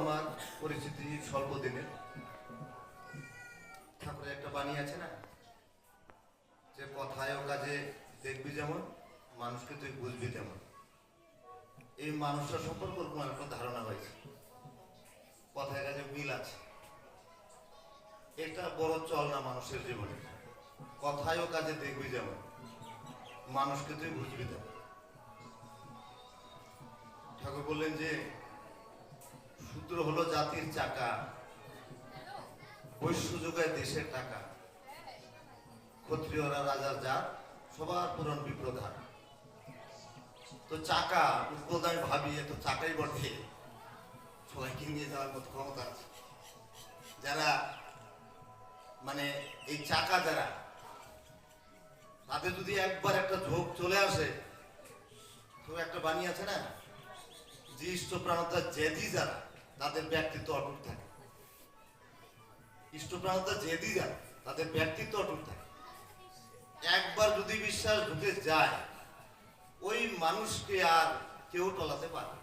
আমার পরিচিতি স্বল্প দিনের। ঠাকুরের একটা বাণী আছে না, যে কথায় ও কাজে দেখবি যেমন, মানুষকে তুই বুঝবি তেমন। এই মানুষটা সম্পর্কে ওরকম একটা ধারণা হয়েছে, কথায় কাজে মিল আছে। এটা বড় চল না মানুষের জীবনে। কথায় ও কাজে দেখবি যেমন, মানুষকে তুই বুঝবি তেমন। ঠাকুর বললেন যে শূদ্র হলো জাতির চাকা, বৈশ্য যোগায় দেশের টাকা, ক্ষত্রিয়রা রাজার জাত, সবার পূরণ বিপ্রধান। তো চাকা উদ্বোধ আমি ভাবি তো চাকাই বটে, সবাইকে নিয়ে যাওয়ার মতো ক্ষমতা আছে। যারা মানে এই চাকা যারা, তাদের যদি একবার একটা ঝোঁক চলে আসে, তো একটা বাণী আছে না, যে ইষ্টপ্রাণতা জেদি যারা, তাদের ব্যক্তিত্ব অটুট থাকে। ইষ্টপ্রাণতা জেদি যারা, তাদের ব্যক্তিত্ব অটুট থাকে। একবার যদি বিশ্বাস ঢুকে যায়, ওই মানুষকে আর কেউ টলাতে পারে।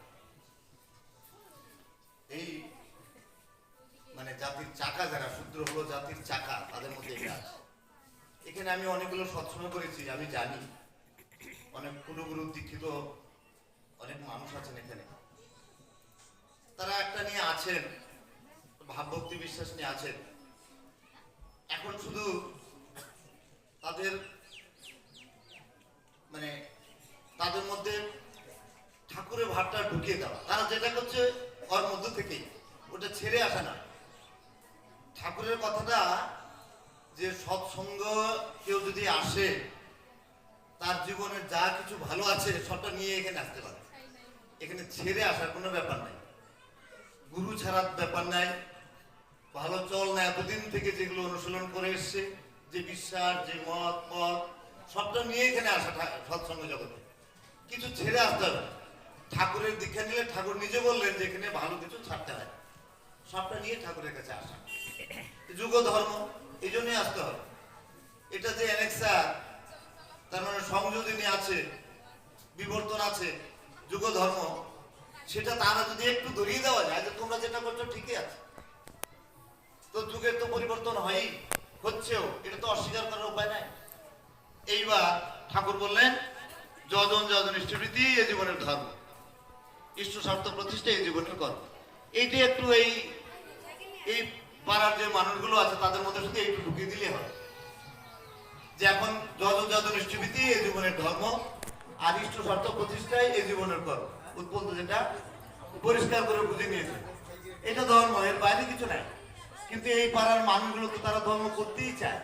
এই মানে জাতির চাকা যারা, শূদ্র হলো জাতির চাকা, তাদের মধ্যে এটা আছে। এখানে আমি অনেকগুলো সৎসঙ্গ করেছি, আমি জানি অনেক কুলগুরু দীক্ষিত অনেক মানুষ আছেন এখানে। তারা একটা নিয়ে আছেন, ভাবভক্তি বিশ্বাস নিয়ে আছেন। এখন শুধু তাদের মানে তাদের মধ্যে ঠাকুরের ভাবটা ঢুকিয়ে দেওয়া। তারা যেটা করছে ওর মধ্য থেকেই, ওটা ছেড়ে আসে না। ঠাকুরের কথাটা যে সৎসঙ্গ কেউ যদি আসে, তার জীবনে যা কিছু ভালো আছে সবটা নিয়ে এখানে আসতে পারে। এখানে ছেড়ে আসার কোনো ব্যাপার নাই, গুরু ছাড়ার ব্যাপার নাই, ভালো চল না এতদিন থেকে যেগুলো অনুশীলন করে এসছে, যে বিশ্বাস, যে মত পথ, সবটা নিয়ে এখানে আসা সৎসঙ্গ জগতে। কিছু ছেড়ে আসতে হবে। ঠাকুরের দীক্ষা নিলে ঠাকুর নিজে বললেন যে এখানে ভালো কিছু ছাড়তে হয়, সবটা নিয়ে ঠাকুরের কাছে আসা। যুগ ধর্ম এই জন্যই আসতে হবে। এটা যে অ্যানেক্সার, তার মানে সংযোজনী আছে, বিবর্তন আছে, যুগ ধর্ম, সেটা তারা যদি একটু ধরিয়ে দেওয়া যায় যে তোমরা যেটা করছো ঠিকই আছে, তো যুগের তো পরিবর্তন হয়ই, হচ্ছেও, এটা তো অস্বীকার করার উপায় নাই। এইবার ঠাকুর বললেন যজন যজন ইষ্টবৃত্তি এ জীবনের ধর্ম, ইষ্ট স্বার্থ প্রতিষ্ঠা এই জীবনের কর্ম। এইটা একটু এই এই পাড়ার যে মানুষগুলো আছে তাদের মধ্যে শুধু একটু ঢুকিয়ে দিলে হবে, যে এখন যজন যজন ইষ্টবৃত্তি এ জীবনের ধর্ম, আর ইষ্ট স্বার্থ প্রতিষ্ঠায় এই জীবনের কর্ম। উৎপন্ন যেটা পরিষ্কার করে বুঝে নিয়েছে, এটা ধর্ম, এর বাইরে কিছু নাই। কিন্তু এই পাড়ার মানুষগুলো তো তারা ধর্ম করতেই চায়,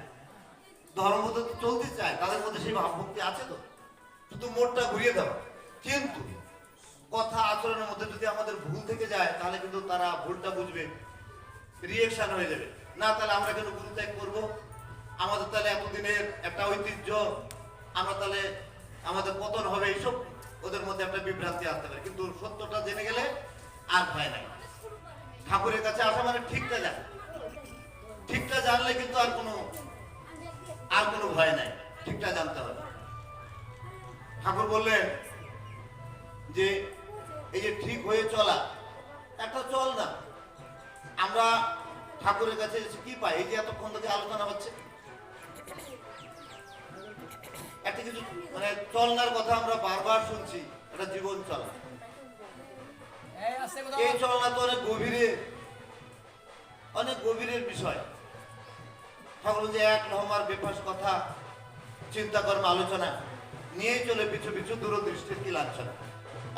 ধর্ম তো চলতে চায়, তাদের মধ্যে সেই ভাবভক্তি আছে। তো শুধু মোড়টা ঘুরিয়ে দেওয়া। কিন্তু কথা আচরণের মধ্যে যদি আমাদের ভুল থেকে যায়, তাহলে কিন্তু তারা ভুলটা বুঝবে, রিয়েকশন হয়ে যাবে। না, তাহলে আমরা কেন গুরু ত্যাগ করবো? আমাদের তাহলে এতদিনের একটা ঐতিহ্য, আমরা তাহলে আমাদের পতন হবে, এইসব ওদের মধ্যে একটা বিভ্রান্তি আসতে পারে। কিন্তু সত্যটা জেনে গেলে আর ভয় নাই। ঠাকুরের কাছে আসা মানে ঠিকটা জানা, ঠিকটা জানলে কিন্তু আর কোনো ভয় নাই, ঠিকটা জানতে হবে। ঠাকুর বললেন যে এই যে ঠিক হয়ে চলা, একটা চল না। আমরা ঠাকুরের কাছে কি পাই? এই যে এতক্ষণ থেকে আলোচনা হচ্ছে, একটা কিছু মানে চলনার কথা আমরা বারবার শুনছি, এটা জীবন চলা। এই চলনা তো অনেক গভীরের বিষয়। ঠাকুর যে এক নম্বর বেফাস কথা চিন্তা কর্ম আলোচনা নিয়ে চলে পিছু পিছু দূরদৃষ্টির কি লাঞ্ছনা।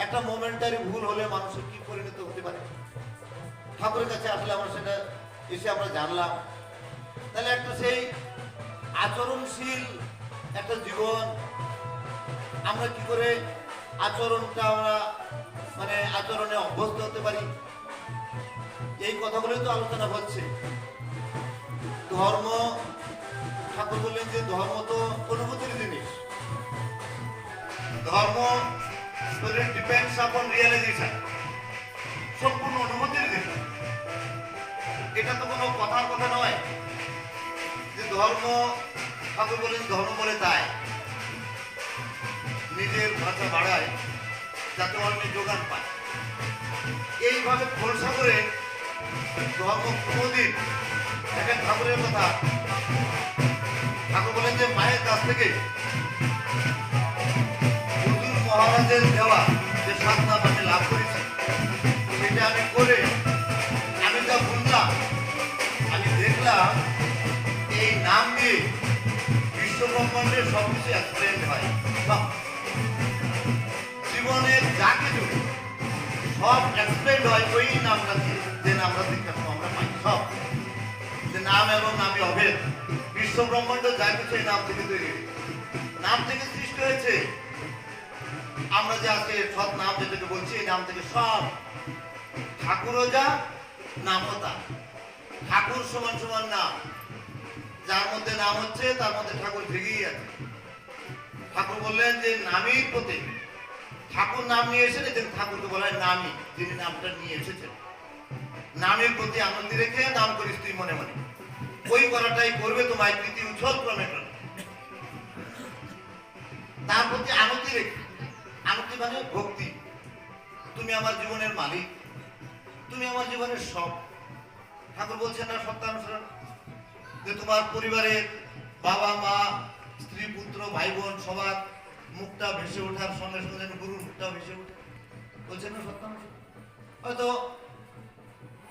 একটা মোমেন্টারি ভুল হলে মানুষের কি পরিণত হতে পারে, ঠাকুরের কাছে আসলে আমরা সেটা এসে আমরা জানলাম। তাহলে একটা সেই আচরণশীল একটা জীবন, আমরা কি করে আচরণটা আমরা মানে আচরণে অভ্যস্ত হতে পারি, এই কথাগুলোই তো আলোচনা হচ্ছে। ধর্ম, ঠাকুর বললেন যে ধর্ম তো অনুভূতির জিনিস, ধর্ম ডিপেন্ডস আপন রিয়েলাইজেশন, সম্পূর্ণ অনুভূতির জিনিস। এটা তো কোনো কথার কথা নয় যে ধর্ম, ঠাকুর বলেন ধর্ম বলে তাই নিজের ভাষা বাড়ায় যাতে অন্য যোগান পায়। এইভাবে খোলসা করে ধর্ম কোনোদিন দেখেন ঠাকুরের কথা, ঠাকুর বলেন যে মায়ের কাছ থেকে হুজুর মহারাজের দেওয়া যে 7 নাম আমি লাভ করেছি, সেটা আমি করে আমি যা বুঝলাম, আমি দেখলাম এই নাম দিয়ে বিশ্বব্রহ্মাণ্ডের সবকিছু এক্সপ্লেন হয়। সব জীবনের যা কিছু সব এক্সপ্লেন হয় ওই নামটা দিয়ে, যে নামটা দীক্ষা আমরা পাই। সব যে নাম এবং নামই অভেদ, বিশ্বব্রহ্মাণ্ড যা কিছু এই নাম থেকে তৈরি, নাম থেকে সৃষ্টি হয়েছে। আমরা যে আজকে সব নাম যেটাকে বলছি, এই নাম থেকে সব। ঠাকুরও যা, নামও তা। ঠাকুর সমান সমান নাম, যার মধ্যে নাম হচ্ছে তার মধ্যে ঠাকুর ভেগেই আছে। ঠাকুর বললেন যে নামই প্রতীক। ঠাকুর নাম নিয়ে এসেছেন, ঠাকুরকে বলা হয় নামই, যিনি নামটা নিয়ে এসেছেন। নামের প্রতি আনন্দ রেখে নাম করিস তুই মনে মনে, ওই করাটাই করবে তোমায় প্রীতি উচ্ছল ক্রমে ক্রমে। তার প্রতি আনন্দ রেখে, আনন্দ মানে ভক্তি। তুমি আমার জীবনের মালিক, তুমি আমার জীবনের সব। ঠাকুর বলছেন না সত্যানুসরণ, যে তোমার পরিবারের বাবা মা স্ত্রী পুত্র ভাই বোন সবার মুখটা ভেসে ওঠার সঙ্গে সঙ্গে গুরুর মুখটা ভেসে ওঠে। বলছেন না সত্যানুসরণ। হয়তো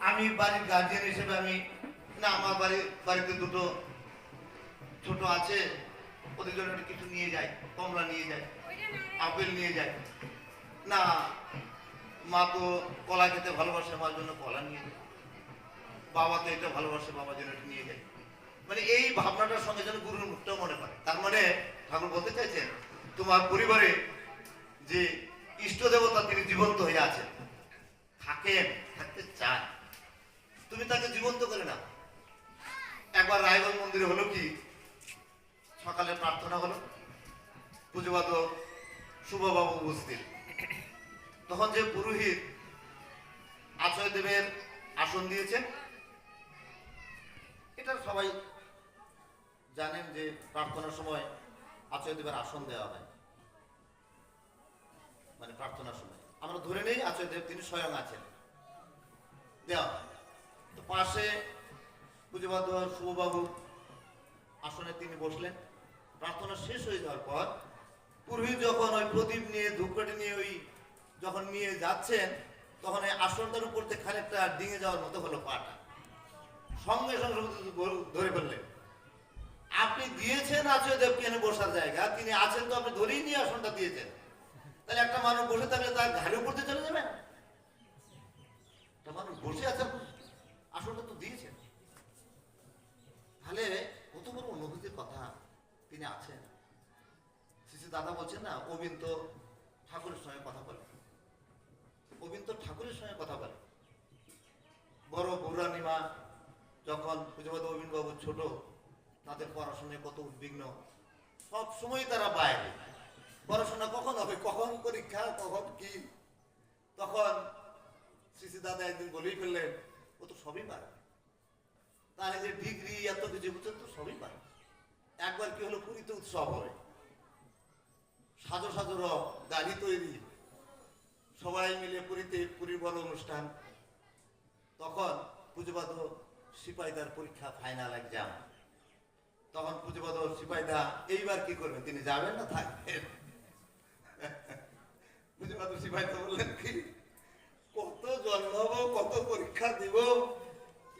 আমি বাড়ির গার্জিয়ান হিসেবে আমি না, আমার বাড়িতে দুটো ছোট আছে, ওদের জন্য কিছু নিয়ে যাই, কমলা নিয়ে যাই, আপেল নিয়ে যাই। না, মা তো কলা খেতে ভালোবাসে, মার জন্য কলা নিয়ে যায়। বাবা তো এটা ভালোবাসে, বাবার জন্য এটা নিয়ে যায়। মানে এই ভাবনাটার সঙ্গে যেন গুরুর মুখটাও মনে পড়ে। তার মানে ঠাকুর বলতে চাইছেন, তোমার পরিবারে যে ইষ্ট দেবতা তিনি জীবন্ত হয়ে আছেন, থাকেন, থাকতে চান, তুমি তাকে জীবন্ত করে নাও। একবার রায়গঞ্জ মন্দিরে হলো কি, সকালে প্রার্থনা হলো, পুজোবাদ শুভবাবু উপস্থিত। তখন যে পুরোহিত আচয় দেবের আসন দিয়েছেন, এটা সবাই জানেন যে প্রার্থনার সময় আচয় দেবের আসন দেওয়া হয়। মানে প্রার্থনার সময় আমরা ধরে নেই আচয় দেব তিনি স্বয়ং আছেন, দেওয়া হয়। তো পাশে পুজোবাদ শুভবাবু আসনে তিনি বসলেন। প্রার্থনা শেষ হয়ে যাওয়ার পর পুরোহিত যখন ওই প্রদীপ নিয়ে ধূপকাঠি নিয়ে ওই যখন নিয়ে যাচ্ছেন, তখন এই আসনটার উপর থেকে খানিকটা ডিঙে যাওয়ার মতো হলো পাটা। সঙ্গে সঙ্গে ধরে ফেললেন। আপনি দিয়েছেন আচয় দেবকে এনে বসার জায়গা, তিনি আছেন তো আপনি ধরেই নিয়ে আসনটা দিয়েছেন। তাহলে একটা মানুষ বসে থাকলে তার ঘাড়ের উপর দিয়ে চলে যাবেন? একটা মানুষ বসে আছে, আসনটা তো দিয়েছেন। তাহলে কত বড় অনুভূতির কথা, তিনি আছেন। শ্রী দাদা বলছেন না, অবিন তো ঠাকুরের সঙ্গে কথা বলে, অবিন তো ঠাকুরের সঙ্গে কথা বলে। বড় পৌরাণিমা যখন পুজোবাদ অবিন বাবু ছোট, তাদের পড়াশোনায় কত উদ্বিগ্ন, সব সময় তারা বাইরে। পড়াশোনা কখন হবে, কখন পরীক্ষা, কখন কি। তখন শ্রী দাদা একদিন বলেই ফেললেন, ও তো সবই পারে, তার যে ডিগ্রি এত কিছু বুঝছেন তো সবই পারে। একবার কি হলো, পুরীতে উৎসব হয়, সাজো সাজো রব, গাড়ি তৈরি, সবাই মিলে পুরীতে, পুরীর বড় অনুষ্ঠান। তখন পুজোবাদ সিপাহীদার পরীক্ষা, ফাইনাল এক্সাম। তখন পুজোবাদ সিপাহীদা এইবার কি করবেন, তিনি যাবেন না থাকবেন? পুজোবাদ সিপাহীদা বললেন কি, কত জন্মাবো, কত পরীক্ষা দিব,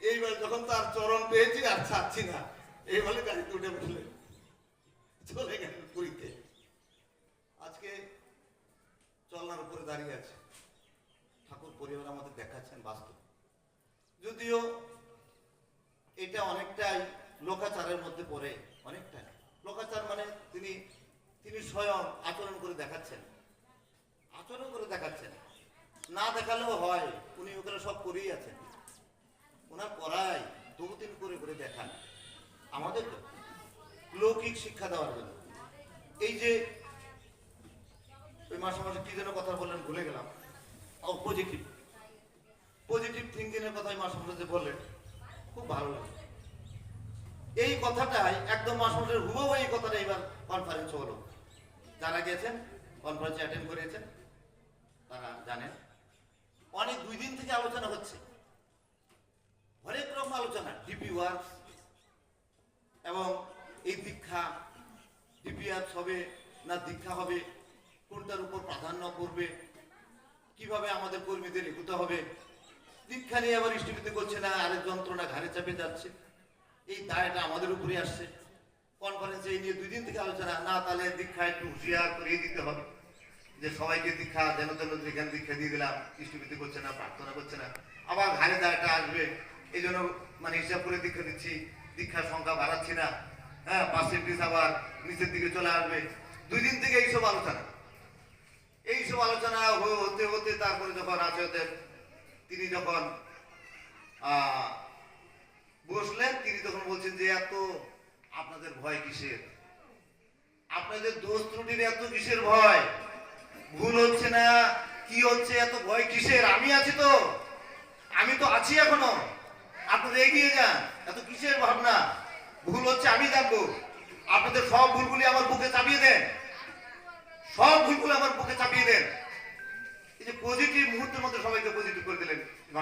এইবার যখন তার চরণ পেয়েছি আর ছাড়ছি না, এই বলে গাড়িতে উঠে বসলেন, চলে গেলেন পুরীতে। আজকে চলনার উপরে দাঁড়িয়ে আছে। ঠাকুর পরিবার আমাদের দেখাচ্ছেন বাস্তব। যদিও এটা অনেকটাই লোকাচারের মধ্যে পড়ে, অনেকটাই লোকাচার। মানে তিনি তিনি স্বয়ং আচরণ করে দেখাচ্ছেন, আচরণ করে দেখাচ্ছেন। না দেখালেও হয়, উনি ওখানে সব করেই আছেন, ওনার করাই তবু তিনি করে করে দেখান আমাদের লৌকিক শিক্ষা দেওয়ার জন্য। এই যে ওই মাসে মাসে কি যেন কথা বললেন, ভুলে গেলাম। পজিটিভ পজিটিভ থিঙ্কিং এর কথা মাসে মাসে বললেন, খুব ভালো লাগে। এই কথাটাই একদম মাসে মাসের হুবহু এই কথাটা এবার কনফারেন্স হলো। যারা গেছেন কনফারেন্সে অ্যাটেন্ড করেছেন তারা জানেন, অনেক 2 দিন থেকে আলোচনা হচ্ছে রকম আলোচনা, ডিপি ওয়ার্ক এবং এই দীক্ষা, ডিপি ওয়ার্ক হবে না দীক্ষা হবে, কোনটার উপর প্রাধান্য করবে, কিভাবে আমাদের কর্মীদের এগোতে হবে। দীক্ষা নিয়ে আবার ইষ্টবিতি করছে না, আরেক যন্ত্রণা ঘাড়ে চাপে যাচ্ছে, এই দায়টা আমাদের উপরে আসছে। কনফারেন্সে এই নিয়ে 2 দিন থেকে আলোচনা, না তাহলে দীক্ষা একটু হুঁশিয়ার করিয়ে দিতে হবে যে সবাইকে দীক্ষা যেন তেন যেখানে দীক্ষা দিয়ে দিলাম, ইষ্টবিতি করছে না, প্রার্থনা করছে না, আবার ঘাড়ে দায়টা আসবে। এই জন্য মানে হিসাব করে দীক্ষা দিচ্ছি, দীক্ষার সংখ্যা বাড়াচ্ছি না, হ্যাঁ, পার্সেন্টেজ আবার নিচের দিকে চলে আসবে। 2 দিন থেকে এইসব আলোচনা, এইসব আলোচনা হতে হতে তারপরে যখন আচার্যদেব তিনি যখন বসলেন, তিনি তখন বলছেন যে এত আপনাদের ভয় কিসের, আপনাদের দোষ ত্রুটির এত কিসের ভয়, ভুল হচ্ছে না কি হচ্ছে এত ভয় কিসের, আমি আছি তো, আমি তো আছি এখনো, আপনাদের এগিয়ে যান, এত কিসের ভাবনা, ভুল হচ্ছে আমি জানবো, আপনাদের সব ভুলগুলি আমার বুকে চাপিয়ে দেন, সব ভুলগুলো আমার বুকে চাপিয়ে দেন। এই যে পজিটিভ মুহূর্তের মধ্যে সবাইকে পজিটিভ করে দিলেন,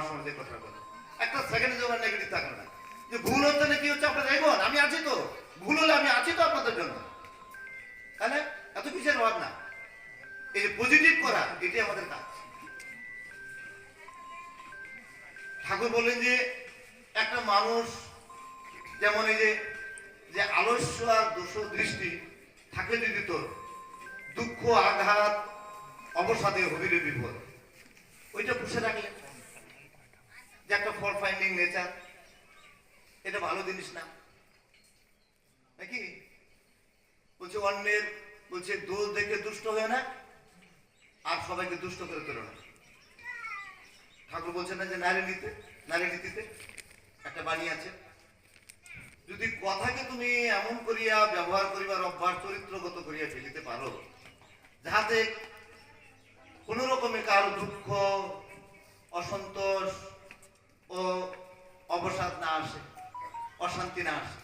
সমাজের কথা বলে একটা সেকেন্ডের জন্য নেগেটিভ থাকলো না, যে ভুল হচ্ছে না কি হচ্ছে আপনারা দেখুন, আমি আছি তো, ভুল হলে আমি আছি তো আপনাদের জন্য, তাহলে এত কিসের ভাবনা, এই যে পজিটিভ করা এটাই আমাদের কাজ। ঠাকুর বললেন যে একটা মানুষ যেমন এই যে আলস্য আর দোষ দৃষ্টি থাকে যদি তোর, দুঃখ আঘাত অবসাদে হবিরে বিপদ, ওইটা পুষে রাখলে যে একটা ফর ফাইন্ডিং নেচার, এটা ভালো জিনিস না নাকি? বলছে অন্যের, বলছে দোষ দেখে দুষ্ট হয়ে না আর সবাইকে দুষ্ট করে তোলো না। ঠাকুর বলছেন না যে নারী নীতিতে একটা বাণী আছে, যদি কথাকে তুমি এমন করিয়া ব্যবহার করিবার অভ্যাস চরিত্রগত করিয়া ফেলিতে পারো যাহাতে কোন রকমে কারো দুঃখ অসন্তোষ ও অবসাদ না আসে, অশান্তি না আসে,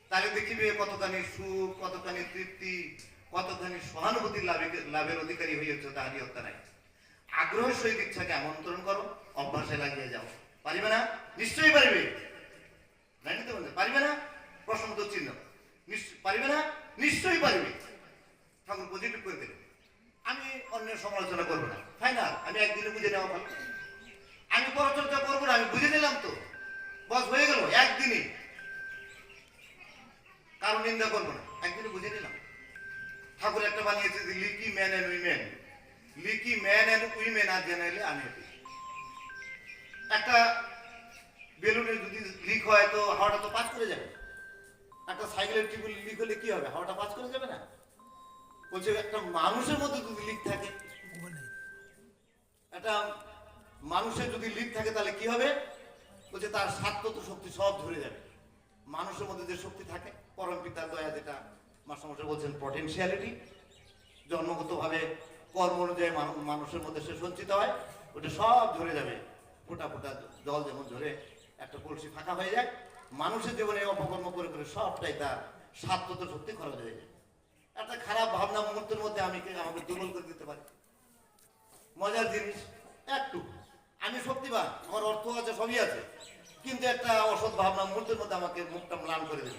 তাহলে দেখিবে কতখানি সুখ, কতখানি তৃপ্তি, কতখানি সহানুভূতি লাভের অধিকারী হইয়াছ, তাহারই হত্যা নাই। আগ্রহের সহিত ইচ্ছাকে আমন্ত্রণ করো, অভ্যাসে লাগিয়ে যাও। পারিবে না? নিশ্চয়ই পারিবে। জানিতে বলতে পারিবে না, প্রশ্নবোধক চিহ্ন, পারিবে না, নিশ্চয়ই পারিবে। ঠাকুর পজিটিভ করে দেবে, আমি অন্যের সমালোচনা করবো না, ফাইনাল, আমি একদিনে বুঝে নেওয়া ভালো, আমি পরচর্চা করবো না, আমি বুঝে নিলাম তো, বস হয়ে গেল একদিনে, কারো নিন্দা করবো না, একদিনে বুঝে নিলাম। ঠাকুর একটা বানিয়েছে যে leaky man and women, leaky man and women are generally unhappy. একটা বেলুনের যদি লিক হয় তো হাওয়াটা তো পাস করে যাবে, একটা সাইকেলের টিউব লিক হলে কি হবে, হাওয়াটা পাস করে যাবে না। বলছে একটা মানুষের মধ্যে যদি লিক থাকে, একটা মানুষের যদি লিক থাকে তাহলে কি হবে, বলছে তার সাত্ত্বত শক্তি সব ধরে যাবে। মানুষের মধ্যে যে শক্তি থাকে, পরম পিতার দয়া, যেটা মাস্টারমশাই বলছেন পটেনশিয়ালিটি, জন্মগত ভাবে কর্ম অনুযায়ী মানুষের মধ্যে সে সঞ্চিত হয়, ওটা সব ধরে যাবে। ফোটা ফোটা জল যেমন ধরে একটা কলসি ফাঁকা হয়ে যায়, মানুষের জীবনে অপকর্ম করে করে সবটাই তার সাত্ত্বত শক্তি খরচ হয়ে যায়। একটা খারাপ ভাবনা মুহূর্তের মধ্যে আমাকে দুর্বল করে দিতে পারে। মজার জিনিস, একটু আমি শক্তিবান, আমার অর্থ আছে, সবই আছে, কিন্তু একটা অসৎ ভাবনা মুহূর্তের মধ্যে আমাকে মুখটা ম্লান করে দিল,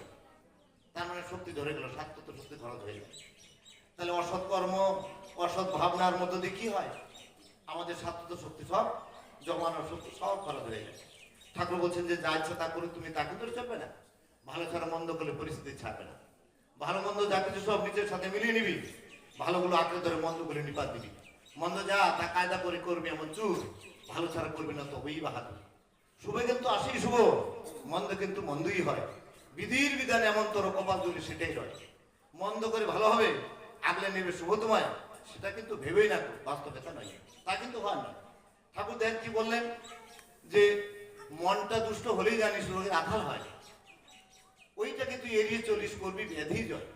তার মানে শক্তি ধরে গেল, সাত্ত্বত শক্তি খরচ হয়ে যায়। তাহলে অসৎ কর্ম, অসৎ ভাবনার মধ্য দিয়ে কি হয়, আমাদের সাত্ত্বত শক্তি সব, জমানোর শক্তি সব খরচ হয়ে যায়। ঠাকুর বলছেন যে যা ইচ্ছা তা করে তুমি তাকে ধরে চলবে না, ভালো ছাড়া মন্দ করলে পরিস্থিতি ছাড়বে না, ভালো মন্দ যা কিছু সব নিজের সাথে মিলিয়ে নিবি, ভালোগুলো আঁকড়ে ধরে মন্দ করে নিপাত দিবি, মন্দ যা তা কায়দা করে করবি এমন চুপ, ভালো ছাড়া করবি না তবেই বাহাদুর। শুভে কিন্তু আসেই শুভ, মন্দ কিন্তু মন্দই হয়, বিধির বিধানে এমন তোর কপাল জুড়ে সেটাই রয়। মন্দ করে ভালো হবে, আগলে নেবে শুভ তোমায়, সেটা কিন্তু ভেবেই না, বাস্তবতা নয়, তা কিন্তু হয় না। ঠাকুর দেন কি বললেন, যে মনটা দুষ্ট হলেই জানিস রোগের আধার হয়, ওইটাকে তুই এড়িয়ে চলিস, করবি ব্যাধি জয়।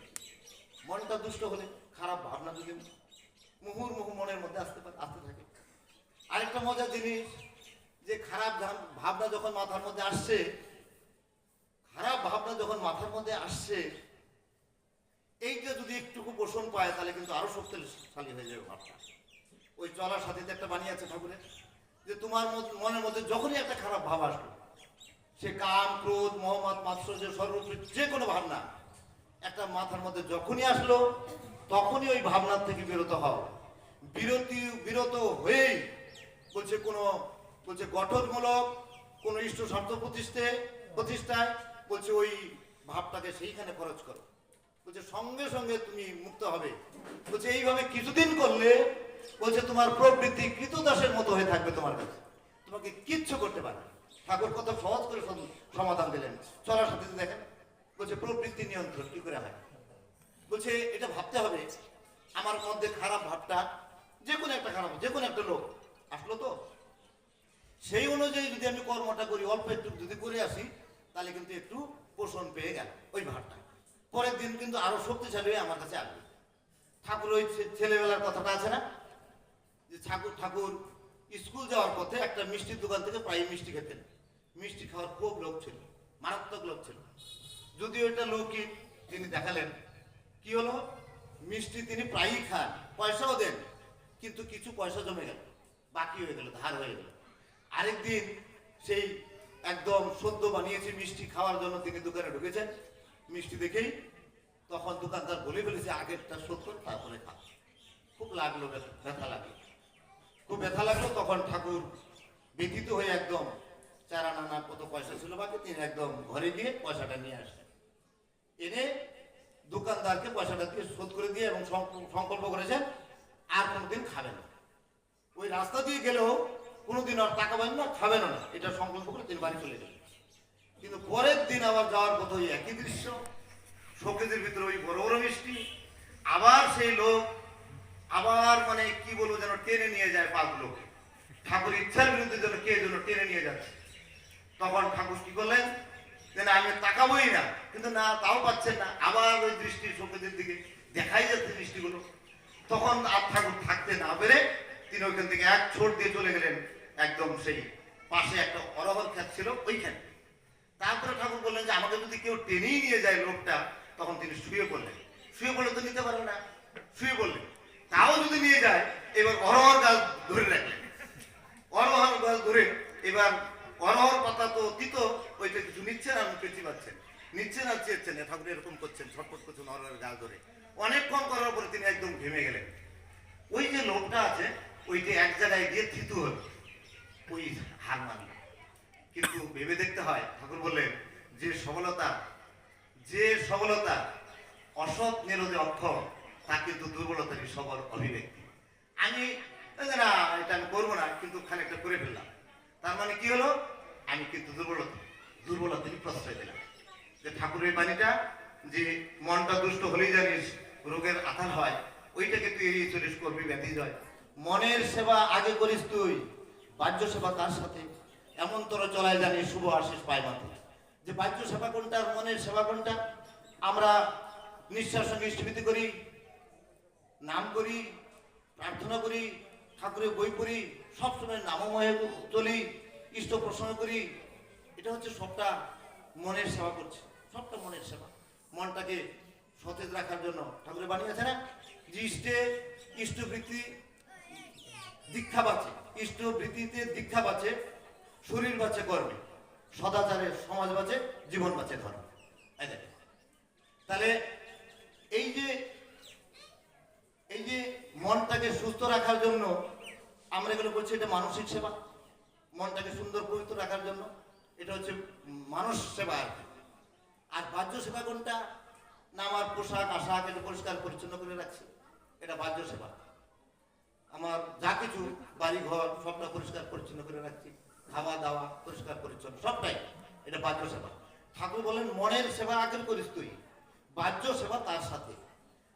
মনটা দুষ্ট হলে, খারাপ ভাবনা যদি মুহুর্মুহু মনের মধ্যে আসতে থাকে। আরেকটা মজার জিনিস, যে খারাপ ভাবনা যখন মাথার মধ্যে আসছে, খারাপ ভাবনা যখন মাথার মধ্যে আসছে, এইটা যদি একটুকু পোষণ পায় তাহলে কিন্তু আরো শক্তিশালী হয়ে যাবে ভাবটা। ওই চলার সাথে একটা বানিয়ে আছে ঠাকুরের, যে তোমার মনের মধ্যে যখনই একটা খারাপ ভাব আসলো, সে কাম, ক্রোধ, মোহাম্মদ, মাৎসর্য, সর্বোপরি যে কোনো ভাবনা একটা মাথার মধ্যে যখনই আসলো তখনই ওই ভাবনার থেকে বিরত হও। বিরত হয়েই বলছে বলছে গঠনমূলক কোন ইষ্ট স্বার্থ প্রতিষ্ঠায় বলছে ওই ভাবটাকে সেইখানে খরচ করো। বলছে সঙ্গে সঙ্গে তুমি মুক্ত হবে। বলছে এইভাবে কিছুদিন করলে বলছে তোমার প্রবৃত্তি কৃতদাসের মতো হয়ে থাকবে তোমার কাছে, তোমাকে কিচ্ছু করতে পারবে। ঠাকুর কত সহজ করে সমাধান দিলেন। চলার সাথে দেখেন বলছে প্রবৃত্তি নিয়ন্ত্রণ কি করে হয়। বলছে এটা ভাবতে হবে আমার মধ্যে খারাপ ভাবটা, যে কোনো একটা লোক আসলো তো সেই অনুযায়ী যদি আমি কর্মটা করি, অল্প একটু যদি করে আসি তাহলে কিন্তু একটু পোষণ পেয়ে গেল ওই ভাবটা, পরের দিন কিন্তু আরো শক্তিশালী হয়ে আমার কাছে আসবে। ঠাকুর ওই ছেলেবেলার কথাটা আছে না, যে ঠাকুর স্কুল যাওয়ার পথে একটা মিষ্টির দোকান থেকে প্রায় মিষ্টি খেতেন। মিষ্টি খাওয়ার খুব লোক ছিল, মারাত্মক লোক ছিল। যদিও এটা লোকই তিনি দেখালেন, কি হলো মিষ্টি তিনি প্রায়ই খান, পয়সাও দেন, কিন্তু কিছু পয়সা জমে গেল, বাকি হয়ে গেল, ধার হয়ে গেল। আরেকদিন সেই একদম সদ্য বানিয়েছে মিষ্টি খাওয়ার জন্য তিনি দোকানে ঢুকেছেন। মিষ্টি দেখেই তখন দোকানদার বলে ফেলেছে আগেরটা শোধ করে তারপরে খা। খুব লাগলো, ব্যথা লাগলো, খুব ব্যথা লাগলো। তখন ঠাকুর ব্যথিত হয়ে একদম চারা নানা কত পয়সা ছিল বাকি, তিনি একদম ঘরে গিয়ে পয়সাটা নিয়ে আসলেন। এনে দোকানদারকে পয়সাটা দিয়ে শোধ করে দিয়ে এবং সংকল্প করেছেন আর কোনোদিন খাবেন না। ওই রাস্তা দিয়ে গেলেও কোনোদিন আর টাকা পাবেন না, খাবেন না, এটা সংকল্প করে তিনি বাড়ি চলে গেলেন। কিন্তু পরের দিন আবার যাওয়ার পথে ওই একই দৃশ্য, শোকেজের ভিতরে ওই বড় বড় মিষ্টি, আবার সেই লোক আবার মানে কি বলবো যেন টেনে নিয়ে যায় পাগলোকে, ঠাকুর ইচ্ছার বিরুদ্ধে যেন কে যেন টেনে নিয়ে যাচ্ছে। তখন ঠাকুর কি করলেন, যেন আমি তাকাবোই না, কিন্তু না তাও পাচ্ছেন না, আবার ওই দৃষ্টি শোকেজের দিকে দেখাই যাচ্ছে মিষ্টিগুলো। তখন আর ঠাকুর থাকতে না পেরে তিনি ওইখান থেকে এক ছোট দিয়ে চলে গেলেন একদম সেই পাশে একটা অরহর ক্ষেত ছিল ওইখানে। তারপরে ঠাকুর বললেন যে আমাকে যদি কেউ টেনেই নিয়ে যায় লোকটা, তখন তিনি শুয়ে পড়লেন। শুয়ে পড়লে তো নিতে পারবে না, শুয়ে পড়লেন, তাও যদি নিয়ে যায় এবার অরহর গাছ ধরে রাখলেন। অরহর গাছ ধরে এবার অরহর পাতা তো দিত, ওইটা কিছু নিচ্ছেন আর পেঁচি পাচ্ছেন, নিচ্ছেন আর চেয়েছেন, ঠাকুর এরকম করছেন, ছটফট করছেন অরহর গাছ ধরে। অনেকক্ষণ করার পরে তিনি একদম ঘেমে গেলেন। ওই যে লোকটা আছে ওইটা এক জায়গায় গিয়ে থিতু হল, ওই হার মানল। কিন্তু ভেবে দেখতে হয়, ঠাকুর বললেন যে সবলতা অসৎ নিরোধে অক্ষম, তা কিন্তু দুর্বলতারই সবল অভিব্যক্তি। আমি না এটা আমি করবো না, কিন্তু খানিকটা করে ফেললাম, তার মানে কি হলো আমি কিন্তু দুর্বলতারই প্রশ্রয় দিলাম। যে ঠাকুরের বাণীটা যে মনটা দুষ্ট হলেই জানিস রোগের আধার হয়, ওইটাকে তুই এড়িয়ে চলিস, করবি ব্যাধি জয়। মনের সেবা আগে করিস তুই, বাহ্য সেবা তার সাথে, এমন তোর চলায় জানিস শুভ আশিস পায় মাত্র। যে বাহ্য সেবা কোনটা আর মনের সেবা কোনটা? আমরা নিঃশ্বাস সঙ্গে ইষ্টভীতি করি, নাম করি, প্রার্থনা করি, ঠাকুরের বই পড়ি, সবসময় নামময়ে চলি, ইষ্ট প্রসন্ন করি, এটা হচ্ছে সবটা মনের সেবা করছে, সবটা মনের সেবা। মনটাকে সতেজ রাখার জন্য ঠাকুরের বাণী আছে না, যে ইষ্টবৃত্তি দীক্ষা বাঁচে, ইষ্টবৃত্তিতে দীক্ষা বাঁচে, শরীর বাঁচে কর্মে, সদাচারে সমাজ বাঁচে, জীবন বাঁচে ধর্ম। তাহলে এই যে মনটাকে সুস্থ রাখার জন্য আমরা এগুলো করছি, এটা মানসিক সেবা। মনটাকে সুন্দর পবিত্র রাখার জন্য এটা হচ্ছে মানস সেবা। আর বাহ্য সেবা কোনটা না, আমার পোশাক আশাক এটা পরিষ্কার পরিচ্ছন্ন করে রাখছি, এটা বাহ্য সেবা। আমার যা কিছু বাড়ি ঘর সবটা পরিষ্কার পরিচ্ছন্ন করে রাখছি, খাওয়া দাওয়া পরিষ্কার পরিচ্ছন্ন, সবটাই এটা বাহ্য সেবা। ঠাকুর বলেন মনের সেবা আগে করিস তুই, বাহ্য সেবা তার সাথে।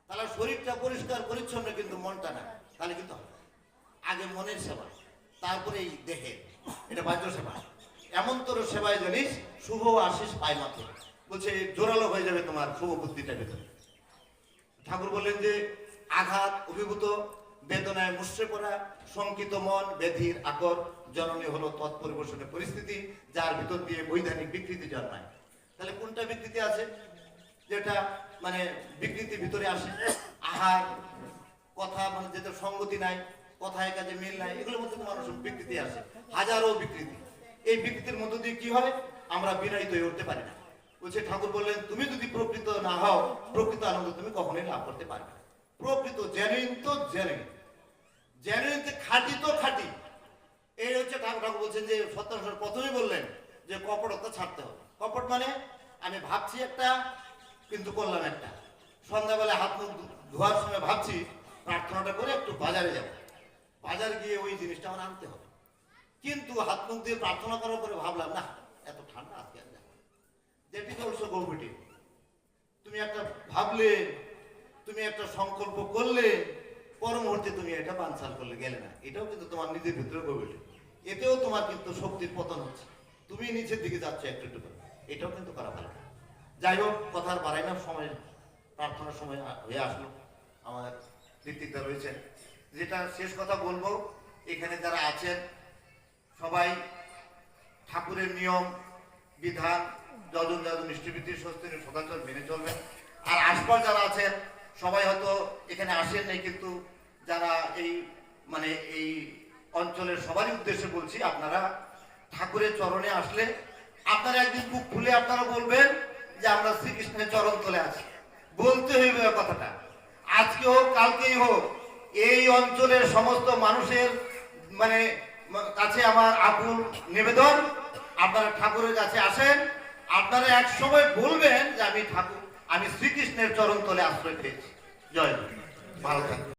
তাহলে শরীরটা পরিষ্কার পরিচ্ছন্ন কিন্তু মনটা না, তাহলে কিন্তু হবে আগে মনের সেবা, তারপরে এই দেহে, এটা বাহ্য সেবা। এমন তোর সেবায় জানিস শুভ আশিস পায় মাত্র, বলছে জোরালো হয়ে যাবে তোমার শুভ বুদ্ধিটা ভেতরে। ঠাকুর বললেন যে আঘাত অভিভূত, বেদনায় মুষড়ে পড়া, শঙ্কিত মন, ব্যাধির আকর, জননী হলো তৎপরিবেশনের পরিস্থিতি, যার ভিতর দিয়ে বৈধানিক বিকৃতি জন্মায়। তাহলে কোনটা বিকৃতি আছে, যেটা মানে বিকৃতি ভিতরে আসে, আহার কথা মানে যেটা সঙ্গতি নাই, কথায় কাজে মিল নাই, এগুলোর মধ্যে তো মানুষের বিকৃতি আসে, হাজারো বিকৃতি। এই বিকৃতির মধ্য দিয়ে কি হয়, আমরা বিনয়িত হয়ে উঠতে পারি না। বলছে ঠাকুর বললেন তুমি যদি প্রকৃত না হও, প্রকৃত আনন্দ তুমি কখনোই লাভ করতে পারবে না। প্রকৃত জেনুইন তো জেনুইন, জেনুইন খাঁটি তো খাঁটি। এই হচ্ছে ঠাকুর বলছেন যে সত্যানুসার প্রথমেই বললেন যে কপটতা ছাড়তে হবে। কপট মানে আমি ভাবছি একটা কিন্তু করলাম একটা। সন্ধ্যাবেলা হাত মুখ ধোয়ার সময় ভাবছি প্রার্থনাটা করে একটু বাজারে যাব, বাজার গিয়ে ওই জিনিসটা আমার আনতে হবে, কিন্তু হাত মুখ দিয়ে প্রার্থনা করার পরে ভাবলাম না এত ঠান্ডা আজকে আর যাবো। দ্যাট ইজ অলসো গভীর। তুমি একটা ভাবলে, তুমি একটা সংকল্প করলে, পর মুহূর্তে তুমি এটা বানচাল করলে গেলে না, এটাও কিন্তু তোমার নিজের ভিতরে গভীর। এতেও তোমার কিন্তু শক্তির পতন হচ্ছে, তুমি নিচের দিকে যাচ্ছ একটু একটু করে, এটাও কিন্তু করা ভালো না। যাই হোক, কথা আর বাড়াই না, সময় প্রার্থনার সময় হয়ে আসলো। আমাদের ঋত্বিকদা রয়েছেন, যেটা শেষ কথা বলবো, এখানে যারা আছেন সবাই ঠাকুরের নিয়ম বিধান যজন যজন ইষ্টবিধি স্বস্তির সদাচর মেনে চলবেন। আর আশপাশ যারা আছেন সবাই হয়তো এখানে আসেন নাই, কিন্তু যারা এই মানে এই অঞ্চলের সবারই উদ্দেশ্যে বলছি, আপনারা ঠাকুরের চরণে আসলে আপনারা একদিন বুক খুলে আপনারা বলবেন যে আমরা শ্রীকৃষ্ণের চরণ তলে আছি। বলতে হইবে কথাটা, আজকে হোক কালকেই হোক। এই অঞ্চলের সমস্ত মানুষের মানে কাছে আমার আকুল নিবেদন, আপনারা ঠাকুরের কাছে আসেন, আপনারা এক সময় বলবেন যে আমি ঠাকুর, আমি শ্রীকৃষ্ণের চরণ তলে আশ্রয় পেয়েছি। জয়, ভালো থাকবেন।